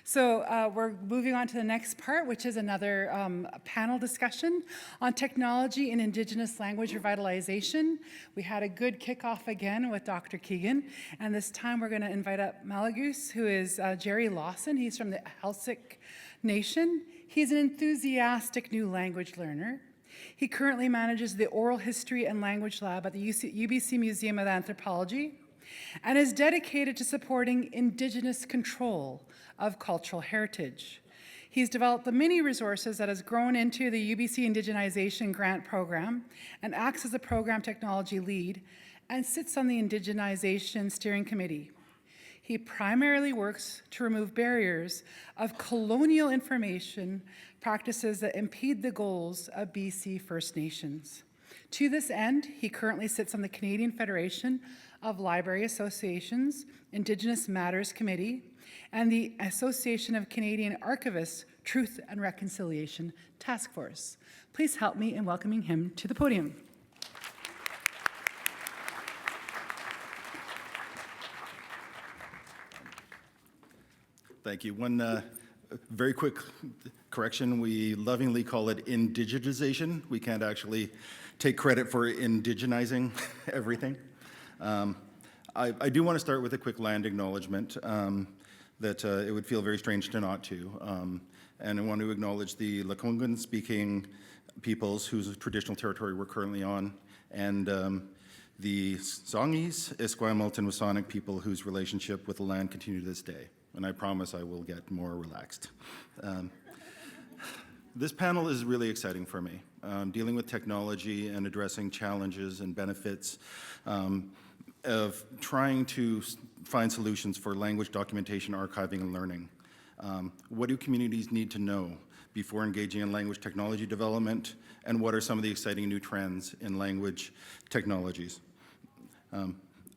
So we're moving on to the next part, which is another panel discussion on technology and Indigenous language revitalization. We had a good kickoff again with Dr. Keegan, and this time we're going to invite up Malagus, who is Gerald Lawson. He's from the HELISET Nation. He's an enthusiastic new language learner. He currently manages the Oral History and Language Lab at the UBC Museum of Anthropology and is dedicated to supporting Indigenous control of cultural heritage. He's developed the many resources that has grown into the UBC Indigenization Grant Program and acts as a program technology lead and sits on the Indigenization Steering Committee. He primarily works to remove barriers of colonial information practices that impede the goals of BC First Nations. To this end, he currently sits on the Canadian Federation of Library Associations Indigenous Matters Committee and the Association of Canadian Archivists Truth and Reconciliation Task Force. Please help me in welcoming him to the podium. Thank you. One very quick correction. We lovingly call it indigenization. We can't actually take credit for indigenizing everything. I do want to start with a quick land acknowledgement that it would feel very strange to not to. And I want to acknowledge the Lekwungen-speaking peoples whose traditional territory we're currently on, and the Songhees, Esquimalt, and Wasanic people whose relationship with the land continue to this day. And I promise I will get more relaxed. This panel is really exciting for me, dealing with technology and addressing challenges and benefits of trying to find solutions for language documentation, archiving, and learning. What do communities need to know before engaging in language technology development, and what are some of the exciting new trends in language technologies?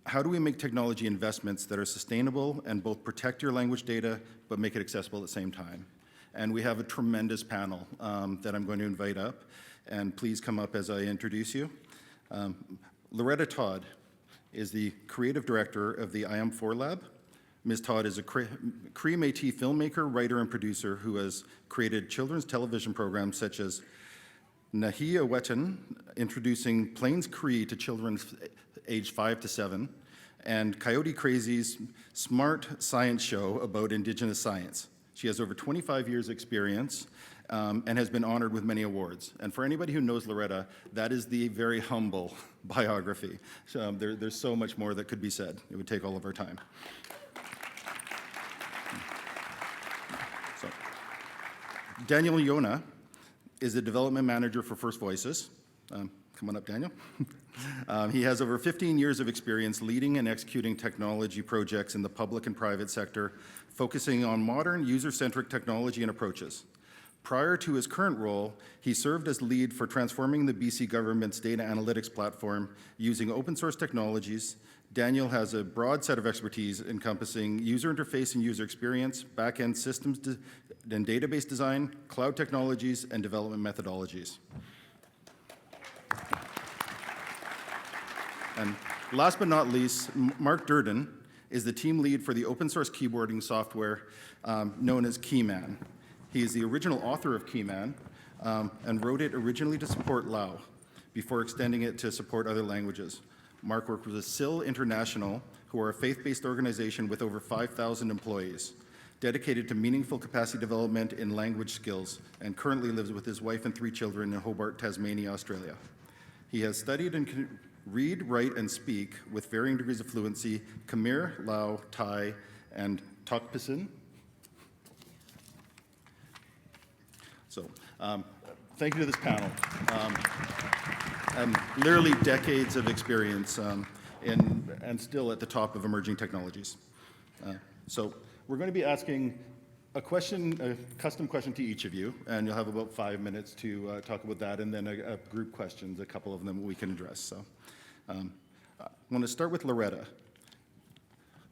How do we make technology investments that are sustainable and both protect your language data but make it accessible at the same time? And we have a tremendous panel that I'm going to invite up, and please come up as I introduce you. Loretta Todd is the creative director of the IM4 Lab. Ms. Todd is a Cree Métis filmmaker, writer, and producer who has created children's television programs such as Nahia Wetin, introducing Plains Cree to children aged 5 to 7, and Coyote Crazy's smart science show about Indigenous science. She has over 25 years experience and has been honored with many awards. And for anybody who knows Loretta, that is the very humble biography. So, there's so much more that could be said. It would take all of our time. So, Daniel Yona is the development manager for First Voices. Come on up, Daniel. He has over 15 years of experience leading and executing technology projects in the public and private sector, focusing on modern, user-centric technology and approaches. Prior to his current role, he served as lead for transforming the BC government's data analytics platform using open source technologies. Daniel has a broad set of expertise encompassing user interface and user experience, back-end systems and database design, cloud technologies, and development methodologies. And last but not least, Marc Durdin is the team lead for the open source keyboarding software known as Keyman. He is the original author of Keyman and wrote it originally to support SÄL before extending it to support other languages. Marc worked with SÄL International, who are a faith-based organization with over 5,000 employees, dedicated to meaningful capacity development in language skills, and currently lives with his wife and 3 children in Hobart, Tasmania, Australia. He has studied and can read, write, and speak with varying degrees of fluency Khmer, Lao, Thai, and Tokpisin. So, thank you to this panel. And literally decades of experience and still at the top of emerging technologies. So, we're going to be asking a custom question to each of you, and you'll have about 5 minutes to talk about that, and then a group questions, a couple of them we can address. So, I want to start with Loretta.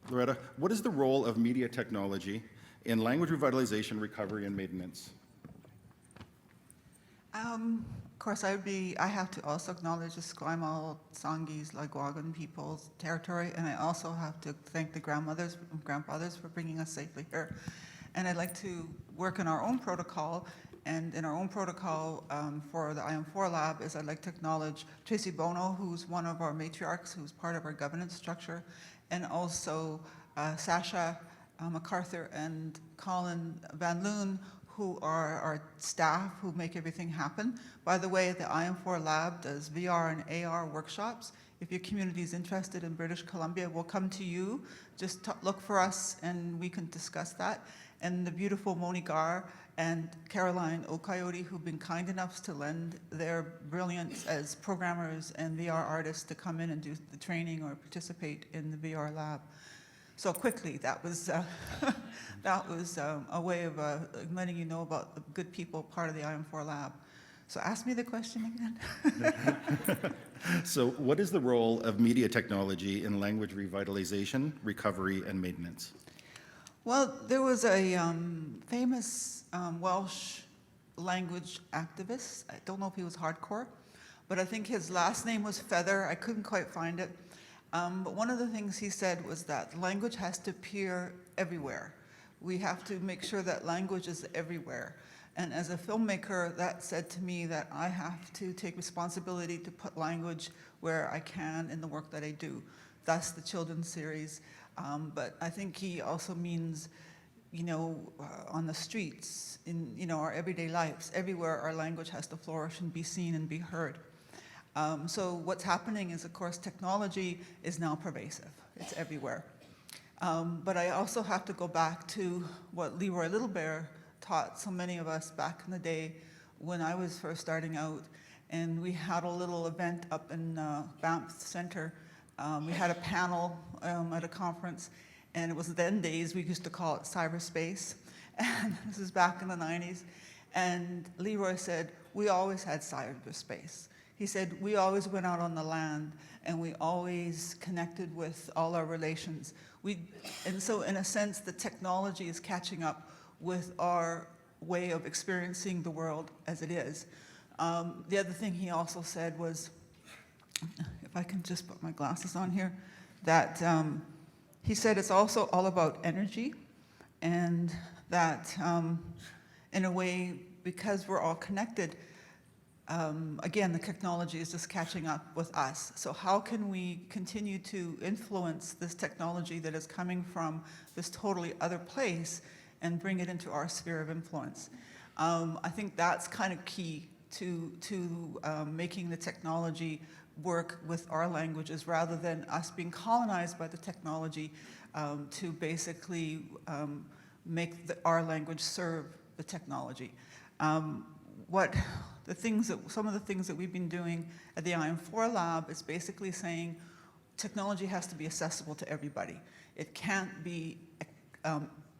Loretta, what is the role of media technology in language revitalization, recovery, and maintenance? Of course, I have to also acknowledge the Sက်ကÁL, Sanghees, Lagwagan people's territory, and I also have to thank the grandmothers and grandfathers for bringing us safely here. And I'd like to work in our own protocol, and in our own protocol for the IM4 lab is I'd like to acknowledge Tracy Bono, who's one of our matriarchs, who's part of our governance structure, and also Sasha MacArthur and Colin Van Loon, who are our staff who make everything happen. By the way, the IM4 lab does VR and AR workshops. If your community is interested in British Columbia, we'll come to you. Just look for us and we can discuss that. And the beautiful Moni Gar and Caroline O'Coyote, who've been kind enough to lend their brilliance as programmers and VR artists to come in and do the training or participate in the VR lab. So quickly, that was a way of letting you know about the good people part of the IM4 lab. So ask me the question again. So what is the role of media technology in language revitalization, recovery, and maintenance? Well, there was a famous Welsh language activist. I don't know if he was hardcore, but I think his last name was Feather. I couldn't quite find it. But one of the things he said was that language has to appear everywhere. We have to make sure that language is everywhere. And as a filmmaker, that said to me that I have to take responsibility to put language where I can in the work that I do. Thus the children's series. But I think he also means, on the streets, in our everyday lives, everywhere our language has to flourish and be seen and be heard. So what's happening is, of course, technology is now pervasive. It's everywhere. But I also have to go back to what Leroy Little Bear taught so many of us back in the day when I was first starting out. And we had a little event up in Banff Center. We had a panel at a conference, and it was then days we used to call it cyberspace. And this is back in the 90s. And Leroy said, we always had cyberspace. He said, we always went out on the land and we always connected with all our relations. And so in a sense, the technology is catching up with our way of experiencing the world as it is. The other thing he also said was, if I can just put my glasses on here, that he said it's also all about energy, and that in a way, because we're all connected, again, the technology is just catching up with us. So how can we continue to influence this technology that is coming from this totally other place and bring it into our sphere of influence? I think that's kind of key to making the technology work with our languages rather than us being colonized by the technology to basically make our language serve the technology. Some of the things that we've been doing at the IM4 lab is basically saying technology has to be accessible to everybody. It can't be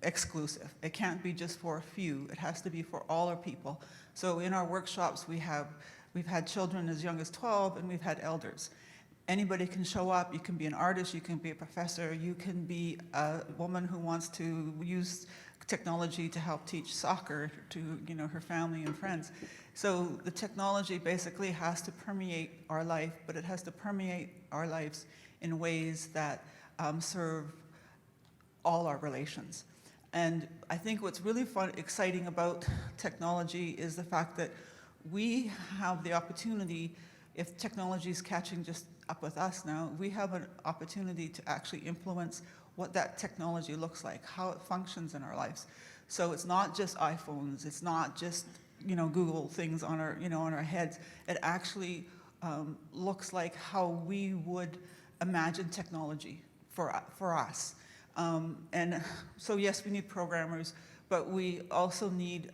exclusive. It can't be just for a few. It has to be for all our people. So in our workshops, we've had children as young as 12, and we've had elders. Anybody can show up. You can be an artist. You can be a professor. You can be a woman who wants to use technology to help teach soccer to her family and friends. So the technology basically has to permeate our life, but it has to permeate our lives in ways that serve all our relations. And I think what's really exciting about technology is the fact that we have the opportunity, if technology is catching just up with us now, we have an opportunity to actually influence what that technology looks like, how it functions in our lives. So it's not just iPhones, it's not just Google things on our on our heads. It actually looks like how we would imagine technology for us. And so yes, we need programmers, but we also need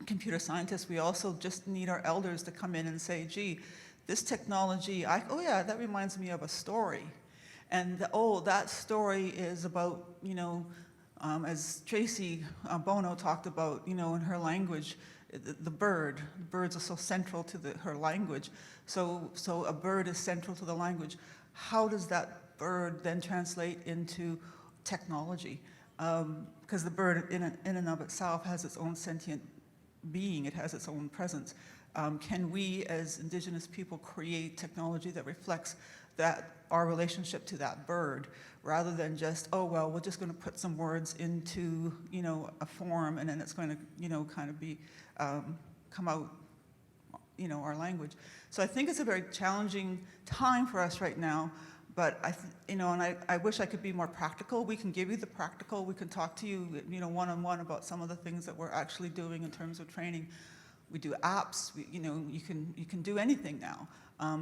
computer scientists. We also just need our elders to come in and say, gee, this technology, oh yeah, that reminds me of a story. And that story is about, as Tracy Bono talked about, in her language, the birds are so central to her language. So a bird is central to the language. How does that bird then translate into technology? Because the bird in and of itself has its own sentient being. It has its own presence. Can we, as Indigenous people, create technology that reflects our relationship to that bird, rather than just, oh, well, we're just going to put some words into, a form, and then it's going to, kind of be, come out, our language. So I think it's a very challenging time for us right now, but and I wish I could be more practical. We can give you the practical. We can talk to you, one-on-one about some of the things that we're actually doing in terms of training. We do apps. You can do anything now.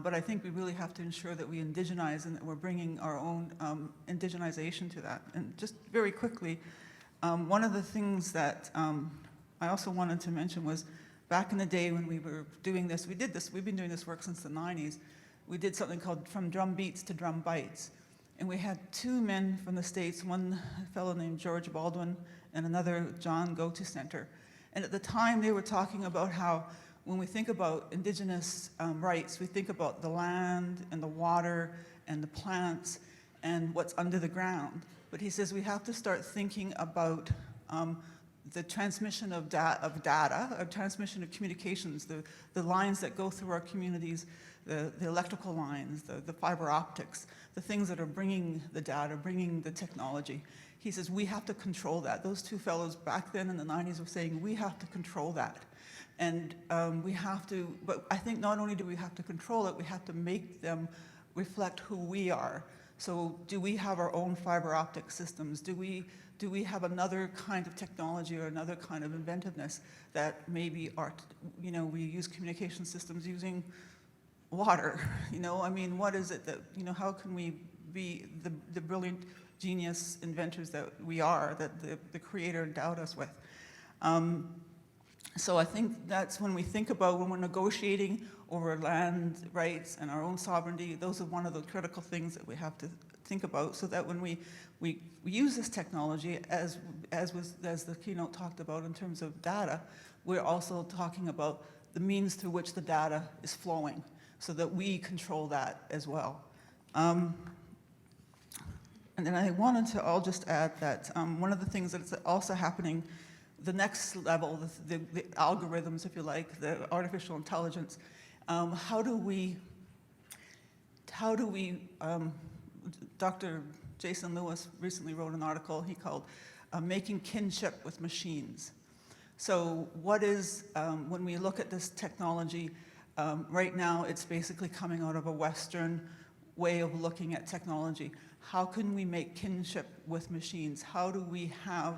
But I think we really have to ensure that we indigenize and that we're bringing our own indigenization to that. And just very quickly, one of the things that I also wanted to mention was back in the day when we were doing this, we've been doing this work since the 90s. We did something called From Drum Beats to Drum Bites. And we had two men from the States, one fellow named George Baldwin and another John Go-To-Center. And at the time they were talking about how when we think about Indigenous rights, we think about the land and the water and the plants and what's under the ground. But he says we have to start thinking about the transmission of data, transmission of communications, the lines that go through our communities, the electrical lines, the fiber optics, the things that are bringing the data, bringing the technology. He says we have to control that. Those two fellows back then in the 90s were saying we have to control that. And we have to, but I think not only do we have to control it, we have to make them reflect who we are. So do we have our own fiber optic systems? Do we have another kind of technology or another kind of inventiveness that maybe we use communication systems using water? I mean, what is it that, how can we be the brilliant genius inventors that we are, that the Creator endowed us with? So I think that's when we think about when we're negotiating over land rights and our own sovereignty, those are one of the critical things that we have to think about, so that when we use this technology, as the keynote talked about in terms of data, we're also talking about the means through which the data is flowing, so that we control that as well. And then I wanted to all just add that one of the things that's also happening, the next level, the algorithms, if you like, the artificial intelligence, how do we, Dr. Jason Lewis recently wrote an article he called Making Kinship with Machines. So what is, when we look at this technology, right now it's basically coming out of a Western way of looking at technology. How can we make kinship with machines? How do we have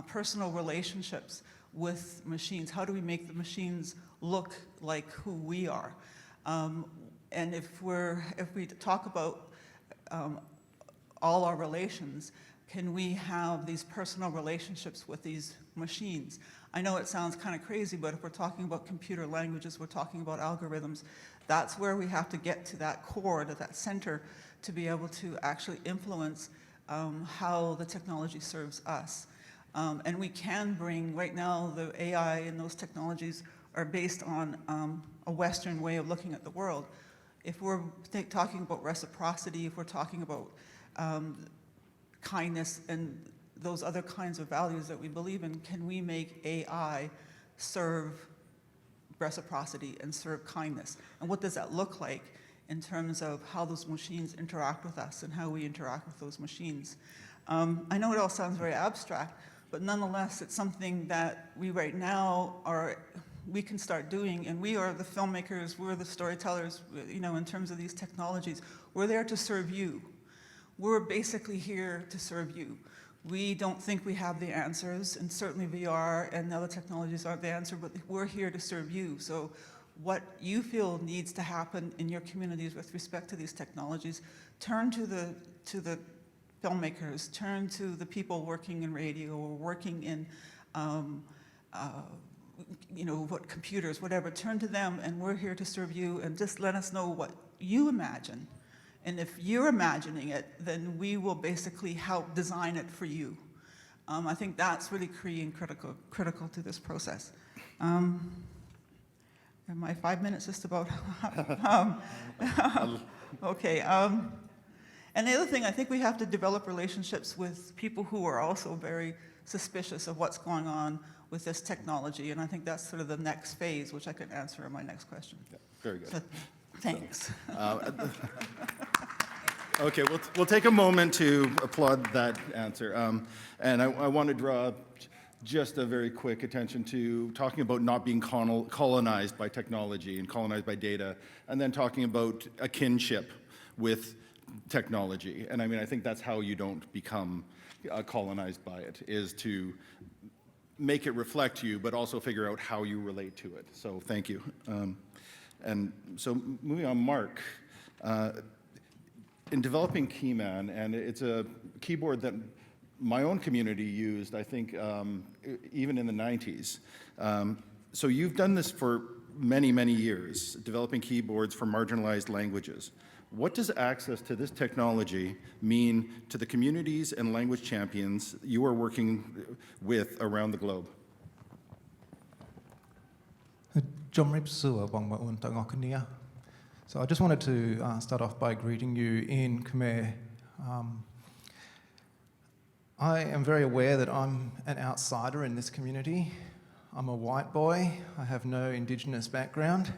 personal relationships with machines? How do we make the machines look like who we are? And if we talk about all our relations, can we have these personal relationships with these machines? I know it sounds kind of crazy, but if we're talking about computer languages, we're talking about algorithms, that's where we have to get to that core, to that center, to be able to actually influence how the technology serves us. And we can bring, right now, the AI and those technologies are based on a Western way of looking at the world. If we're talking about reciprocity, if we're talking about kindness and those other kinds of values that we believe in, can we make AI serve reciprocity and serve kindness? And what does that look like in terms of how those machines interact with us and how we interact with those machines? I know it all sounds very abstract, but nonetheless, it's something that we right now we can start doing, and we are the filmmakers, we're the storytellers, in terms of these technologies. We're there to serve you. We're basically here to serve you. We don't think we have the answers, and certainly VR and other technologies aren't the answer, but we're here to serve you. So what you feel needs to happen in your communities with respect to these technologies, turn to the filmmakers, turn to the people working in radio or working in what computers, whatever, turn to them, and we're here to serve you, and just let us know what you imagine. And if you're imagining it, then we will basically help design it for you. I think that's really key and critical to this process. And my 5 minutes just about. Okay. And the other thing, I think we have to develop relationships with people who are also very suspicious of what's going on with this technology, and I think that's sort of the next phase, which I could answer in my next question. Yeah, very good. So, thanks. Okay, we'll take a moment to applaud that answer. And I want to draw just a very quick attention to talking about not being colonized by technology and colonized by data, and then talking about a kinship with technology. And I mean, I think that's how you don't become colonized by it, is to make it reflect you, but also figure out how you relate to it. So thank you. And so moving on, Marc. In developing Keyman, and it's a keyboard that my own community used, I think, even in the 90s. So you've done this for many, many years, developing keyboards for marginalized languages. What does access to this technology mean to the communities and language champions you are working with around the globe? So I just wanted to start off by greeting you in Khmer. I am very aware that I'm an outsider in this community. I'm a white boy. I have no Indigenous background.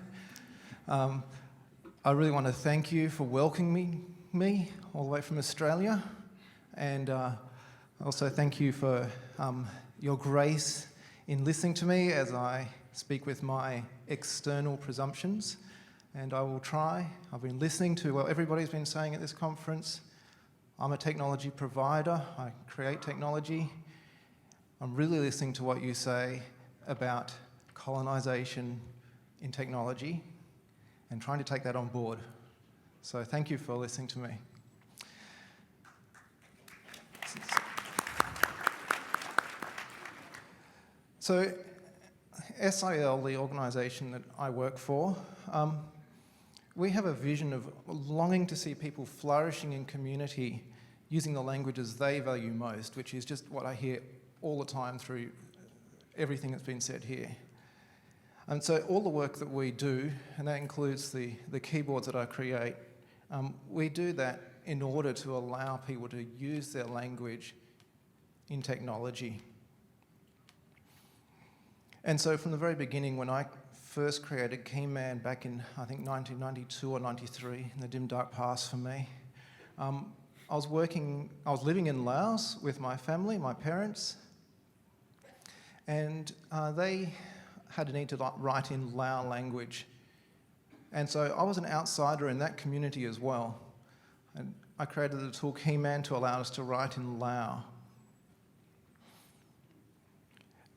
I really want to thank you for welcoming me all the way from Australia. And also thank you for your grace in listening to me as I speak with my external presumptions. And I will try. I've been listening to what everybody's been saying at this conference. I'm a technology provider. I create technology. I'm really listening to what you say about colonization in technology and trying to take that on board. So thank you for listening to me. So SİAL, the organisation that I work for, we have a vision of longing to see people flourishing in community using the languages they value most, which is just what I hear all the time through everything that's been said here. And so all the work that we do, and that includes the keyboards that I create, we do that in order to allow people to use their language in technology. And so from the very beginning, when I first created Keyman back in, I think, 1992 or 93, in the dim dark past for me, I was living in Laos with my family, my parents, and they had a need to write in Lao language. And so I was an outsider in that community as well. And I created the tool Keyman to allow us to write in Lao.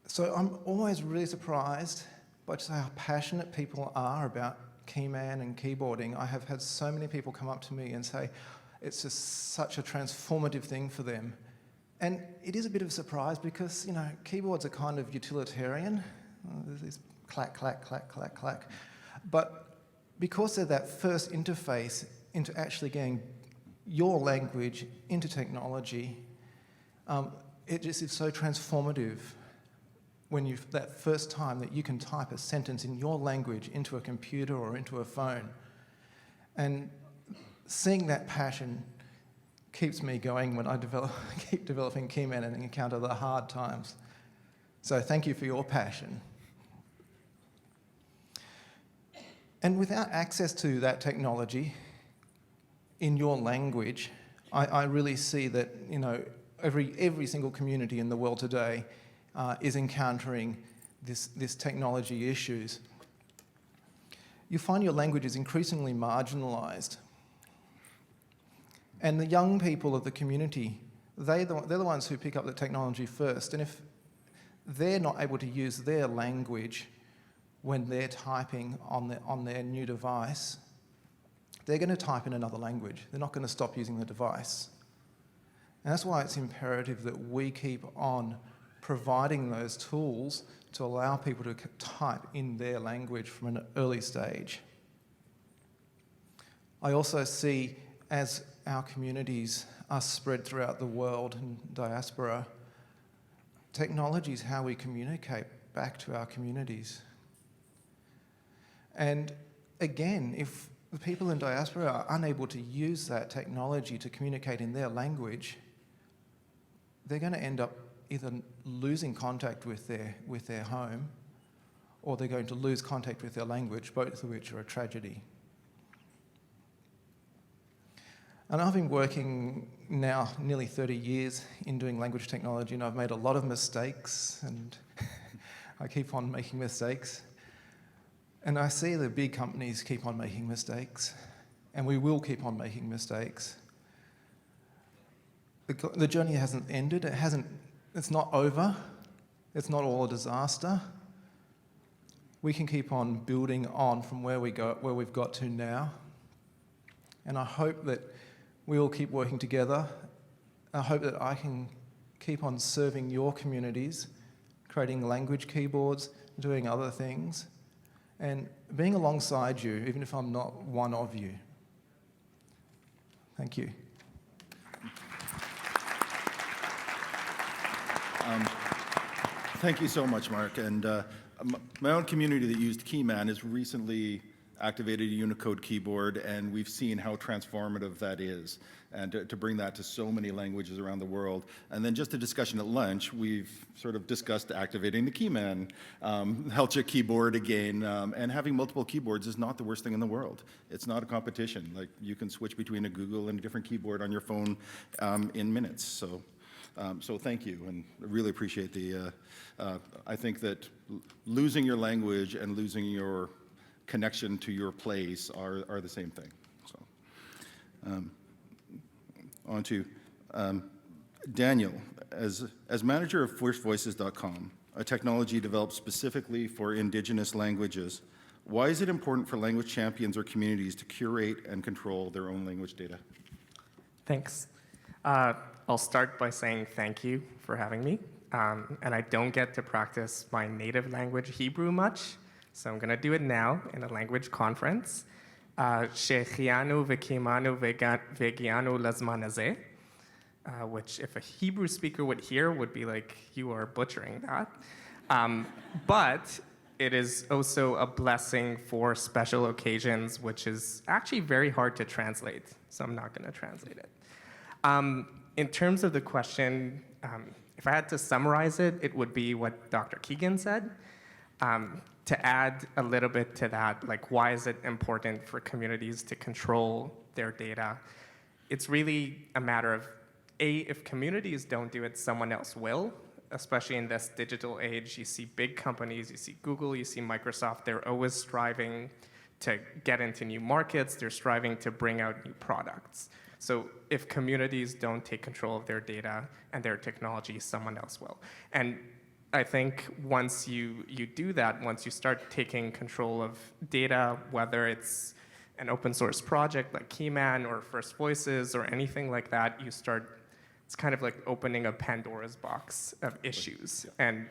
So I'm always really surprised by just how passionate people are about Keyman and keyboarding. I have had so many people come up to me and say it's just such a transformative thing for them. And it is a bit of a surprise because, you know, keyboards are kind of utilitarian. There's this clack, clack, clack, clack, clack. But because they're that first interface into actually getting your language into technology, it just is so transformative when that first time that you can type a sentence in your language into a computer or into a phone. And seeing that passion keeps me going when I keep developing Keyman and encounter the hard times. So thank you for your passion. And without access to that technology in your language, I really see that, you know, every single community in the world today is encountering this technology issues. You find your language is increasingly marginalised. And the young people of the community, they're the ones who pick up the technology first. And if they're not able to use their language when they're typing on their new device, they're going to type in another language. They're not going to stop using the device. And that's why it's imperative that we keep on providing those tools to allow people to type in their language from an early stage. I also see, as our communities are spread throughout the world and diaspora, technology is how we communicate back to our communities. And again, if the people in diaspora are unable to use that technology to communicate in their language, they're going to end up either losing contact with their home, or they're going to lose contact with their language, both of which are a tragedy. And I've been working now nearly 30 years in doing language technology, and I've made a lot of mistakes, and I keep on making mistakes. And I see the big companies keep on making mistakes, and we will keep on making mistakes. The journey hasn't ended. It's not over. It's not all a disaster. We can keep on building on from where we've got to now. And I hope that we all keep working together. I hope that I can keep on serving your communities, creating language keyboards, doing other things, and being alongside you, even if I'm not one of you. Thank you. Thank you so much, Mark. And my own community that used Keyman has recently activated a Unicode keyboard, and we've seen how transformative that is, and to bring that to so many languages around the world. And then just a discussion at lunch, we've sort of discussed activating the Keyman HELISET keyboard again, and having multiple keyboards is not the worst thing in the world. It's not a competition. Like, you can switch between a Google and a different keyboard on your phone in minutes. So thank you, and I really appreciate I think that losing your language and losing your connection to your place are the same thing. So, on to Daniel. As manager of FirstVoices.com, a technology developed specifically for Indigenous languages, why is it important for language champions or communities to curate and control their own language data? Thanks. I'll start by saying thank you for having me. And I don't get to practice my native language, Hebrew, much, so I'm going to do it now in a language conference. Shechianu v'kimanu v'gianu lazman hazeh, which if a Hebrew speaker would hear would be like, you are butchering that. But it is also a blessing for special occasions, which is actually very hard to translate, so I'm not going to translate it. In terms of the question, if I had to summarize it, it would be what Dr. Keegan said. To add a little bit to that, like, why is it important for communities to control their data? It's really a matter of, if communities don't do it, someone else will, especially in this digital age. You see big companies, you see Google, you see Microsoft, they're always striving to get into new markets, they're striving to bring out new products. So if communities don't take control of their data and their technology, someone else will. And I think once you do that, once you start taking control of data, whether it's an open source project like Keyman or First Voices or anything like that, it's kind of like opening a Pandora's box of issues. And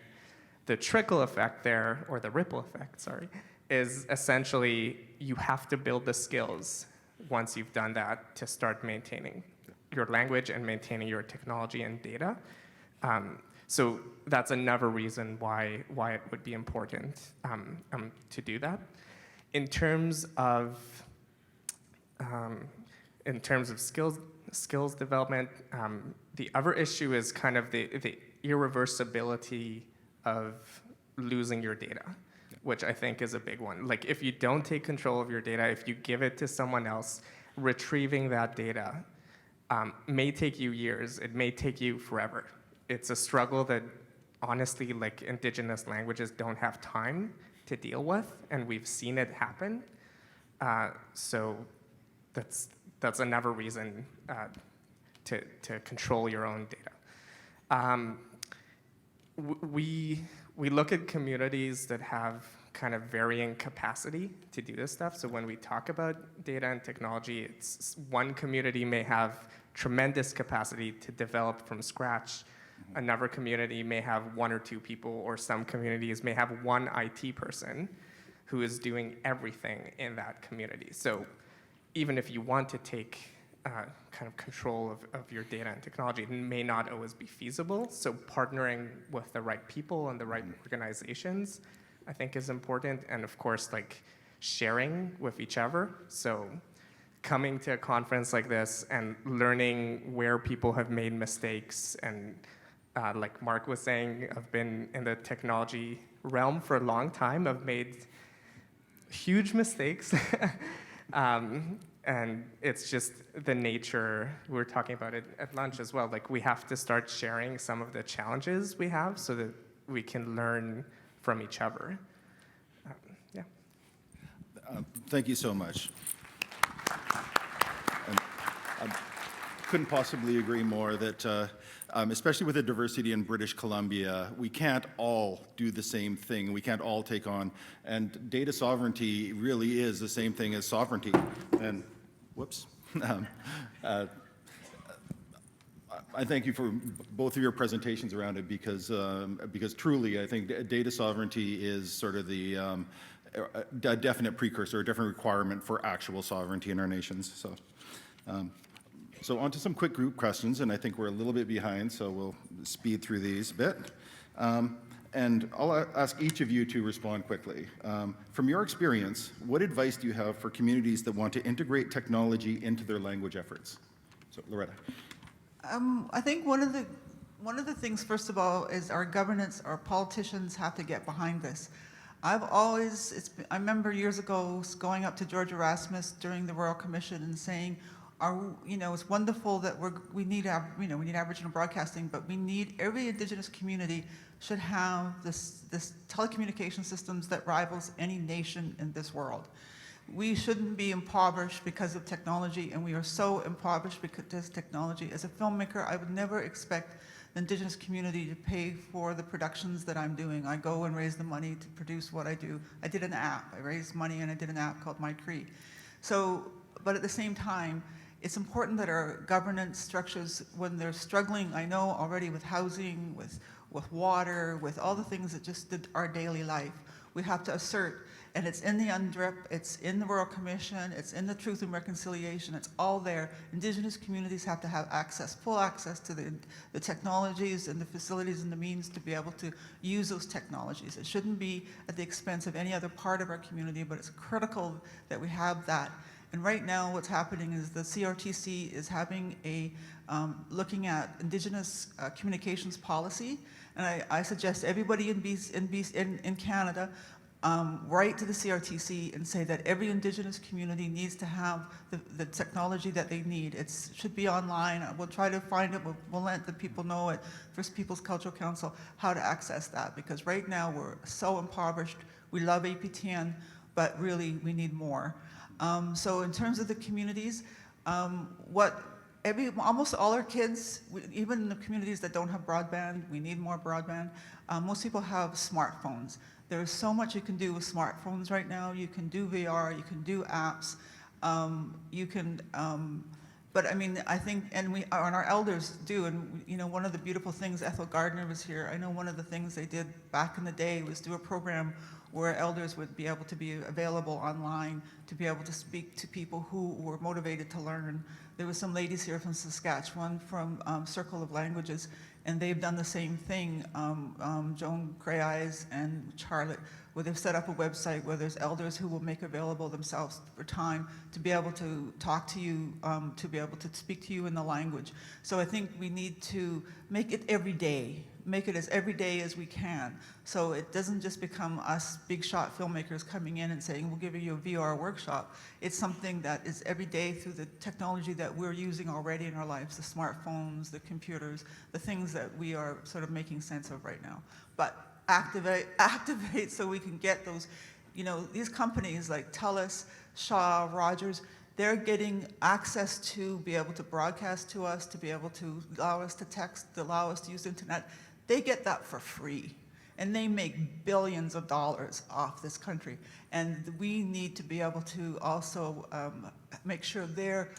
the trickle effect there, or the ripple effect, sorry, is essentially you have to build the skills once you've done that to start maintaining your language and maintaining your technology and data. So that's another reason why it would be important to do that. In terms of skills development, the other issue is kind of the irreversibility of losing your data, which I think is a big one. Like, if you don't take control of your data, if you give it to someone else, retrieving that data may take you years. It may take you forever. It's a struggle that, honestly, like, Indigenous languages don't have time to deal with, and we've seen it happen. So that's another reason to control your own data. We look at communities that have kind of varying capacity to do this stuff. So when we talk about data and technology, it's one community may have tremendous capacity to develop from scratch. Another community may have one or two people, or some communities may have one IT person who is doing everything in that community. So even if you want to take kind of control of your data and technology, it may not always be feasible. So partnering with the right people and the right organizations, I think, is important. And of course, like, sharing with each other. So coming to a conference like this and learning where people have made mistakes and like Marc was saying, I've been in the technology realm for a long time. I've made huge mistakes. And it's just the nature, we were talking about it at lunch as well, like we have to start sharing some of the challenges we have so that we can learn from each other. Yeah. Thank you so much. And I couldn't possibly agree more that, especially with the diversity in British Columbia, we can't all do the same thing. We can't all take on, and data sovereignty really is the same thing as sovereignty. And, whoops. I thank you for both of your presentations around it because truly I think data sovereignty is sort of the a definite precursor, a definite requirement for actual sovereignty in our nations. So on to some quick group questions, and I think we're a little bit behind, so we'll speed through these a bit. And I'll ask each of you to respond quickly. From your experience, what advice do you have for communities that want to integrate technology into their language efforts? So, Loretta. I think one of the things, first of all, is our governance, our politicians have to get behind this. I remember years ago going up to George Erasmus during the Royal Commission and saying, it's wonderful that we need Aboriginal broadcasting, but we need every Indigenous community should have this telecommunication systems that rivals any nation in this world. We shouldn't be impoverished because of technology, and we are so impoverished because of technology. As a filmmaker, I would never expect the Indigenous community to pay for the productions that I'm doing. I go and raise the money to produce what I do. I did an app. I raised money and I did an app called My Cree. But at the same time, it's important that our governance structures, when they're struggling, I know already with housing, with water, with all the things that just did our daily life, we have to assert, and it's in the UNDRIP, it's in the Royal Commission, it's in the Truth and Reconciliation, it's all there. Indigenous communities have to have access, full access to the technologies and the facilities and the means to be able to use those technologies. It shouldn't be at the expense of any other part of our community, but it's critical that we have that. And right now what's happening is the CRTC is having looking at Indigenous communications policy, and I suggest everybody in Canada write to the CRTC and say that every Indigenous community needs to have the technology that they need. It should be online. We'll try to find it. We'll let the people know at First Peoples Cultural Council how to access that, because right now we're so impoverished. We love APTN, but really we need more. So in terms of the communities, almost all our kids, even in the communities that don't have broadband, we need more broadband. Most people have smartphones. There's so much you can do with smartphones right now. You can do VR, you can do apps, but I mean, I think, and our elders do, and one of the beautiful things, Ethel Gardner was here, I know one of the things they did back in the day was do a program where elders would be able to be available online to be able to speak to people who were motivated to learn. There were some ladies here from Saskatchewan from Circle of Languages, and they've done the same thing, Joan Grey Eyes and Charlotte, where they've set up a website where there's elders who will make available themselves for time to be able to talk to you, to be able to speak to you in the language. So I think we need to make it every day, make it as every day as we can. So it doesn't just become us big shot filmmakers coming in and saying, we'll give you a VR workshop. It's something that is every day through the technology that we're using already in our lives, the smartphones, the computers, the things that we are sort of making sense of right now. But activate so we can get those, these companies like TELUS, SఱÁL, Rogers, they're getting access to be able to broadcast to us, to be able to allow us to text, to allow us to use the internet. They get that for free, and they make billions of dollars off this country. And we need to be able to also make sure they're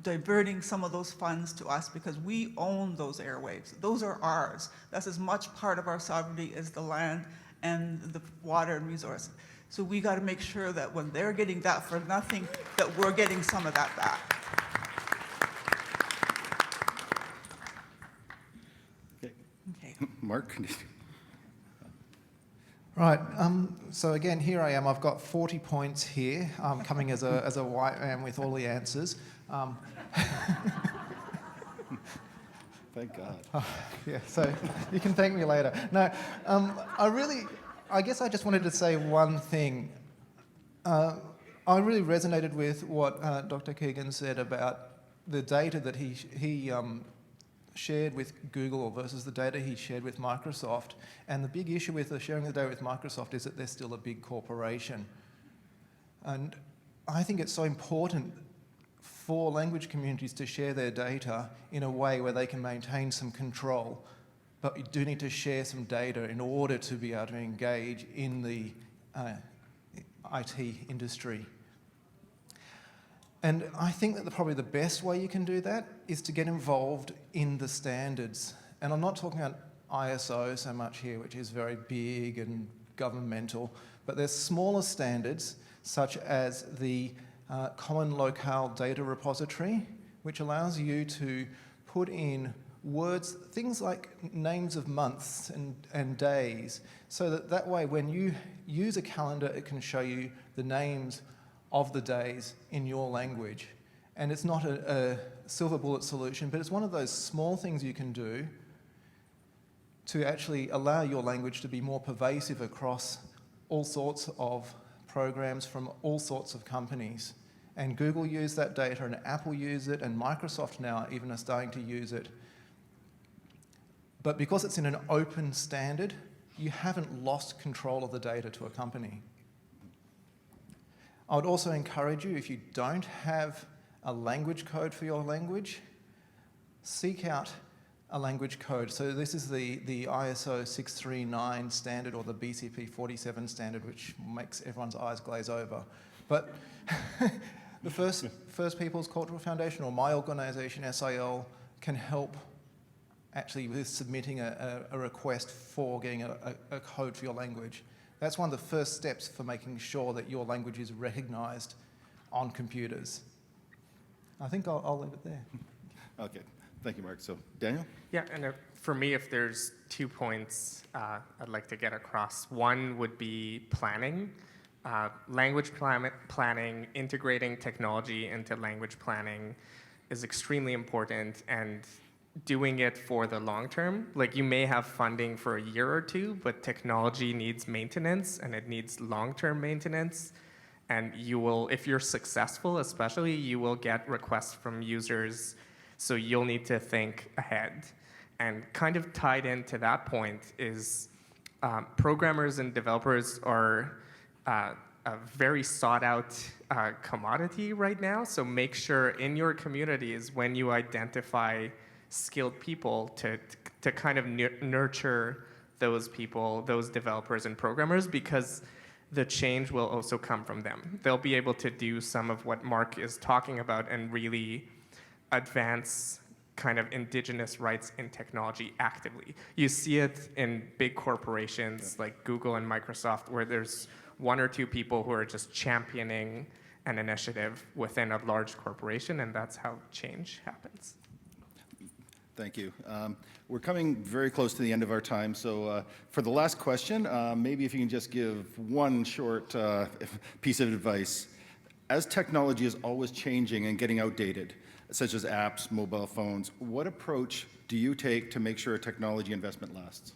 diverting some of those funds to us, because we own those airwaves. Those are ours. That's as much part of our sovereignty as the land and the water and resource. So we got to make sure that when they're getting that for nothing, that we're getting some of that back. Okay. Marc? Right, so again, here I am. I've got 40 points here, coming as a white man with all the answers. Thank God. Yeah, so you can thank me later. No, I guess I just wanted to say one thing. I really resonated with what Dr. Keegan said about the data that he shared with Google versus the data he shared with Microsoft. And the big issue with sharing the data with Microsoft is that they're still a big corporation. And I think it's so important for language communities to share their data in a way where they can maintain some control, but you do need to share some data in order to be able to engage in the IT industry. And I think that probably the best way you can do that is to get involved in the standards. And I'm not talking about ISO so much here, which is very big and governmental, but there's smaller standards such as the Common Locale Data Repository, which allows you to put in words, things like names of months and days, so that way when you use a calendar, it can show you the names of the days in your language. And it's not a silver bullet solution, but it's one of those small things you can do to actually allow your language to be more pervasive across all sorts of programs from all sorts of companies. And Google use that data, and Apple use it, and Microsoft now even are starting to use it. But because it's in an open standard, you haven't lost control of the data to a company. I would also encourage you, if you don't have a language code for your language, seek out a language code. So this is the ISO 639 standard, or the BCP 47 standard, which makes everyone's eyes glaze over. But the First Peoples Cultural Foundation, or my organisation, SİAL, can help actually with submitting a request for getting a code for your language. That's one of the first steps for making sure that your language is recognised on computers. I think I'll leave it there. Okay, thank you, Mark. So, Daniel? Yeah, and for me, if there's 2 points I'd like to get across, one would be planning. Language planning, integrating technology into language planning is extremely important, and doing it for the long term. Like, you may have funding for a year or two, but technology needs maintenance, and it needs long-term maintenance. And you will, if you're successful especially, you will get requests from users, so you'll need to think ahead. And kind of tied into that point is programmers and developers are a very sought out commodity right now, so make sure in your communities when you identify skilled people to kind of nurture those people, those developers and programmers, because the change will also come from them. They'll be able to do some of what Marc is talking about and really advance kind of indigenous rights in technology actively. You see it in big corporations like Google and Microsoft, where there's 1 or 2 people who are just championing an initiative within a large corporation, and that's how change happens. Thank you. We're coming very close to the end of our time, so for the last question, maybe if you can just give one short piece of advice. As technology is always changing and getting outdated, such as apps, mobile phones, what approach do you take to make sure a technology investment lasts?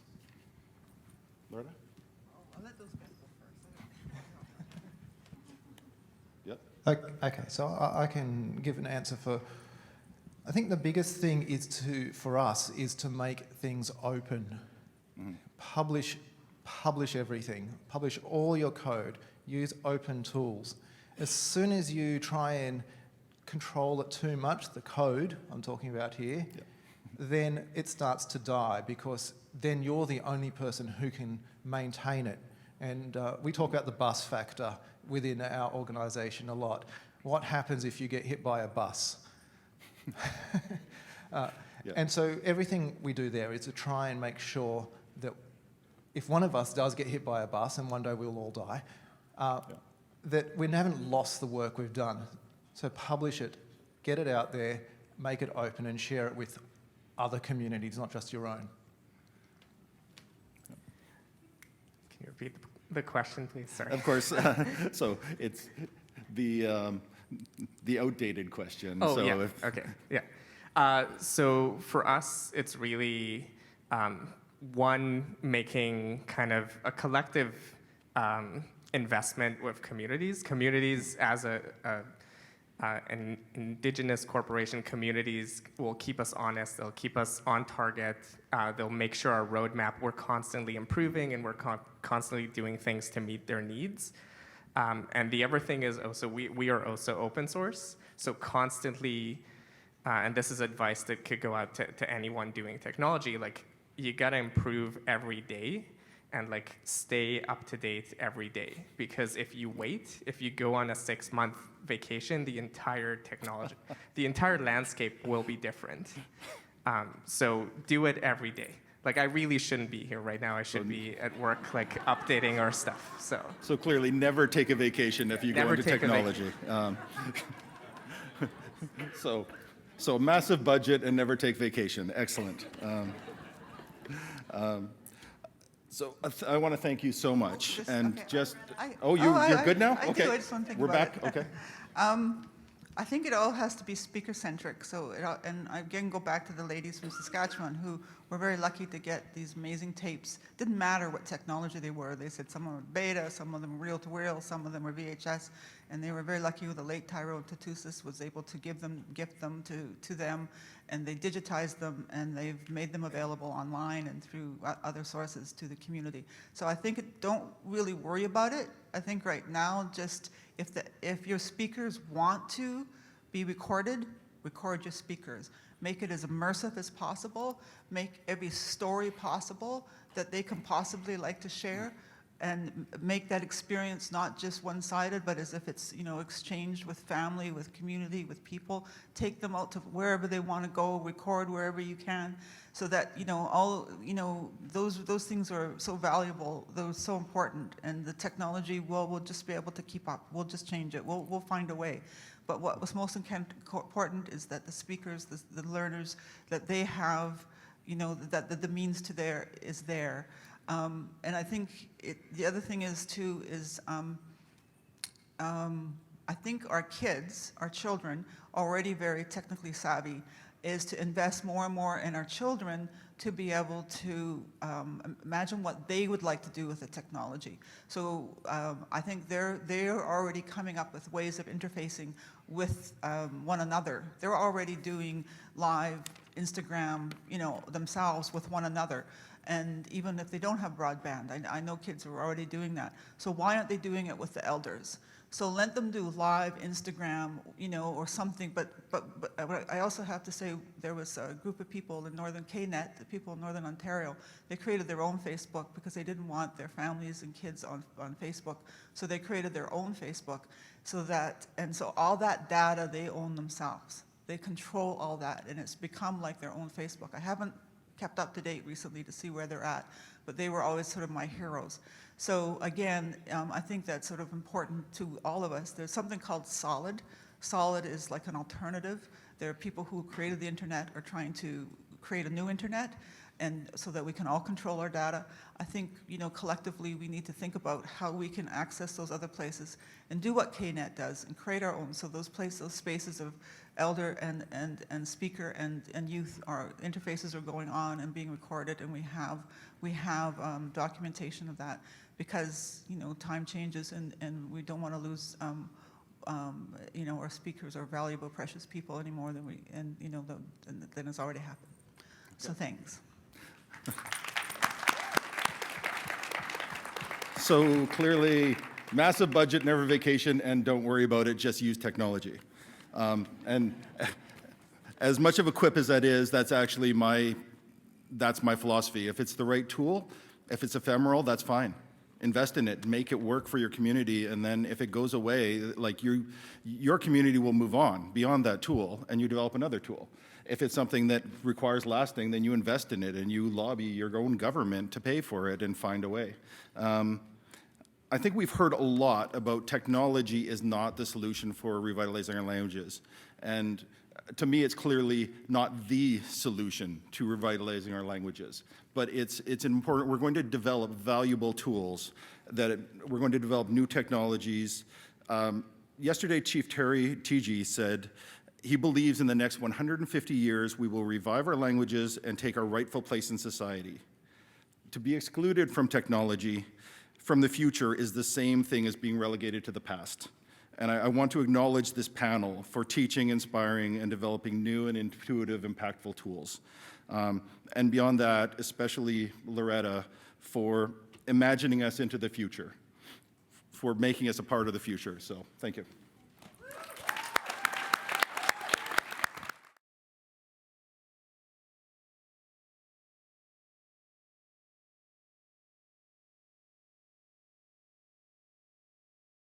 Loretta? I'll let those guys go first. Yep. Okay, so I can give an answer for. I think the biggest thing for us is to make things open. Mm-hmm. Publish everything. Publish all your code. Use open tools. As soon as you try and control it too much, the code I'm talking about here, yep, then it starts to die, because then you're the only person who can maintain it. And we talk about the bus factor within our organisation a lot. What happens if you get hit by a bus? And so everything we do there is to try and make sure that if one of us does get hit by a bus, and one day we'll all die, that we haven't lost the work we've done. So publish it, get it out there, make it open, and share it with other communities, not just your own. Can you repeat the question, please? Sorry. Of course. So it's the outdated question. Oh, so yeah. Okay. Yeah. So for us, it's really one, making kind of a collective investment with communities. Communities as an Indigenous corporation, communities will keep us honest, they'll keep us on target, they'll make sure our roadmap, we're constantly improving and we're constantly doing things to meet their needs. And the other thing is also, we are also open source, so constantly, and this is advice that could go out to anyone doing technology, like, you gotta improve every day and like stay up to date every day. Because if you wait, if you go on a 6-month vacation, the entire technology, the entire landscape will be different. So do it every day. Like, I really shouldn't be here right now. I should be at work, like, updating our stuff, so. So clearly, never take a vacation if you go Never into take a technology. So massive budget and never take vacation. Excellent. So I want to thank you so much. You're good now? I Okay. do. I just want to think We're about back? it. Okay. I think it all has to be speaker-centric. So, and I again go back to the ladies from Saskatchewan who were very lucky to get these amazing tapes. Didn't matter what technology they were. They said some of them were beta, some of them were reel-to-reel, some of them were VHS, and they were very lucky with the late Tyrone Tatusis was able to gift them to them, and they digitized them, and they've made them available online and through other sources to the community. So I think don't really worry about it. I think right now, just if your speakers want to be recorded, record your speakers. Make it as immersive as possible. Make every story possible that they can possibly like to share, and make that experience not just one-sided, but as if it's, exchanged with family, with community, with people. Take them out to wherever they want to go, record wherever you can, so that, those things are so valuable, those so important, and the technology will just be able to keep up. We'll just change it. We'll find a way. But what was most important is that the speakers, the learners, that they have, that the means to there is there. And I think the other thing is too is I think our kids, our children, already very technically savvy, is to invest more and more in our children to be able to imagine what they would like to do with the technology. So I think they're already coming up with ways of interfacing with one another. They're already doing live Instagram, themselves with one another. And even if they don't have broadband, I know kids are already doing that. So why aren't they doing it with the elders? So let them do live Instagram, or something. But I also have to say there was a group of people in Northern KNET, the people in Northern Ontario. They created their own Facebook because they didn't want their families and kids on Facebook. So they created their own Facebook, so all that data they own themselves. They control all that, and it's become like their own Facebook. I haven't kept up to date recently to see where they're at, but they were always sort of my heroes. So again, I think that's sort of important to all of us. There's something called SÄÁL. SÄÁL is like an alternative. There are people who created the internet are trying to create a new internet, and so that we can all control our data. I think, collectively we need to think about how we can access those other places and do what KNET does and create our own. So those spaces of elder and speaker and youth, our interfaces are going on and being recorded, and we have documentation of that, because time changes, and we don't want to lose our speakers are valuable, precious people any more than than has already happened. So thanks. So clearly, massive budget, never vacation, and don't worry about it, just use technology. And as much of a quip as that is, that's actually that's my philosophy. If it's the right tool, if it's ephemeral, that's fine. Invest in it, make it work for your community, and then if it goes away, like your community will move on beyond that tool, and you develop another tool. If it's something that requires lasting, then you invest in it and you lobby your own government to pay for it and find a way. I think we've heard a lot about technology is not the solution for revitalizing our languages. And to me, it's clearly not the solution to revitalizing our languages. But it's important. We're going to develop valuable tools, we're going to develop new technologies. Yesterday, Chief Terry TG said, He believes in the next 150 years, we will revive our languages and take our rightful place in society. To be excluded from technology, from the future, is the same thing as being relegated to the past. And I want to acknowledge this panel for teaching, inspiring, and developing new and intuitive, impactful tools. And beyond that, especially Loretta, for imagining us into the future, for making us a part of the future. So thank you.